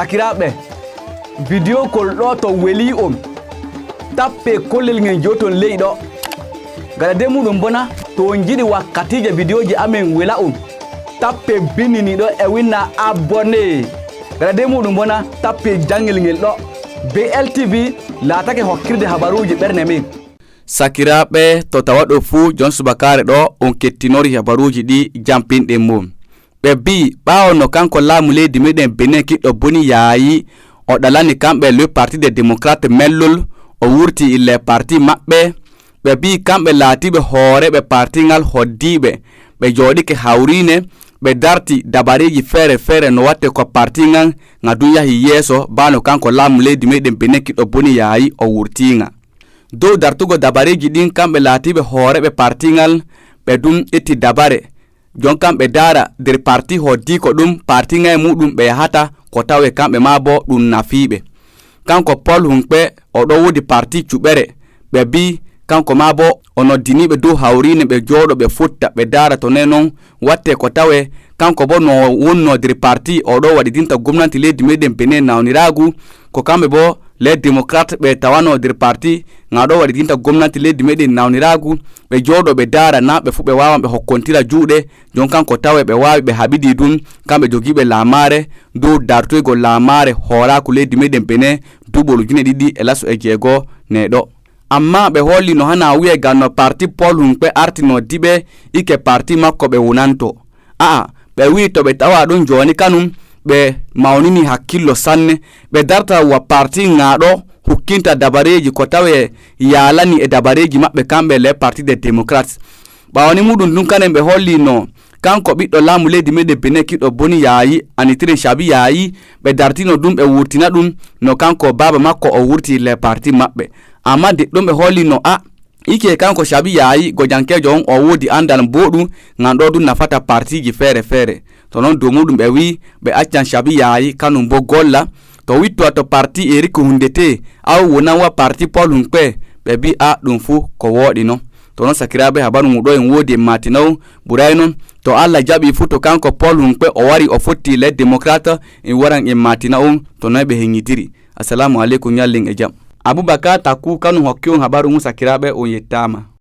sakiraɓe video kol ɗo to weli on tappe kollel ngel joton ley ɗo gada de muɗum bona to on jiɗi wakkatije video ji amen wela on tappe binini ɗo e winna abonné gada de muɗum bona tappe jangel ngel ɗo BLTV laatake hokkirde habaruji ɓerne min sakiraɓe to tawa ɗo fuu jon subakare ɗo on kettinori habaruji ɗi jampinɗe mum ɓe bi ɓawo no kanko laamu leydi meɗen Benin kiɗɗo boni yaayi o ɗalani kamɓe le parti des démocrates mellol o wurti ille parti maɓɓe ɓe bi kamɓe laatiɓe hooreɓe parti ngal hoddiɓe ɓe jooɗike hawrine ɓe darti dabareji feere feere no watte ko parti ngal nga du yahi yeeso bano kanko laamu leydi meɗen Benin kiɗɗo boni yaayi o wurtinga dow dartugo dabareji ɗin kamɓe laatiɓe hooreɓe parti ngal ɓe ɗum itti dabare jon kamɓe dara nder parti hoddi ko ɗum parti ngal muɗum ɓe yahata ko tawe kamɓe ma bo ɗum nafiɓe kanko Paul Hunkpe oɗo wodi parti cuɓere ɓe bi kanko ma bo o noddiniɓe dow hawrine ɓe jooɗo ɓe futta ɓe dara to ne non watte ko tawe kanko bo no wonno nder parti oɗo waɗidinta gomnati leydi meɗen Benin nawniragu ko kamɓe bo les démocrates ɓe tawano nder parti ngaɗo waɗidinta gomnati leydi meɗen nawniragu ɓe jooɗo ɓe dara na ɓe fu ɓe wawan ɓe hokkontira juuɗe jon kanko tawe ɓe wawi ɓe haɓidi ɗum kamɓe jogiɓe laamare dow dartoygol laamare hooraku leydi meɗen Benin duɓol 2016 neɗo amma ɓe holli no hana wiye ganno parti Paul Hunkpe artino diɓe ike parti makko ɓe wonanto ɓe wi to ɓe tawa ɗum joni kanum ɓe mawnini hakkillo sanne ɓe darta wa parti ngaɗo hukkinta dabareji ko tawe yaalani e dabareji maɓɓe kamɓe le parti des démocrates ɓawni muɗum ɗum kanen ɓe holli no kanko ɓiɗɗo laamu leydi meɗen Benin kiɗɗo boni yaayi anitiren Shabi yaayi ɓe dartino ɗum ɓe wurtina ɗum no kanko baba makko o wurti le parti maɓɓe amma de ɗum ɓe holli no ike kanko Shabi yaayi gojankejo on o wodi andal boɗum ngam ɗo ɗum nafata partiji feere feere to noon dow muɗum ɓe wi ɓe accan Shabi yaayi kanum bo golla to wittowa to parti Eric Hundete aw wonan wa parti Paul Hunkpe ɓe bi ɗum fu ko wooɗi no to noon sakiraɓe habaru mum ɗo en woodi en matinaw ɓuray noon to Allah jaɓi fu to kanko Paul Hunkpe o wari o fotti les démocrate en waran en matina on to noy ɓe heñitiri assalamu aleykum ñallen e jam Abubakar Taku kanum hokki on habaru mum sakiraɓe on yettama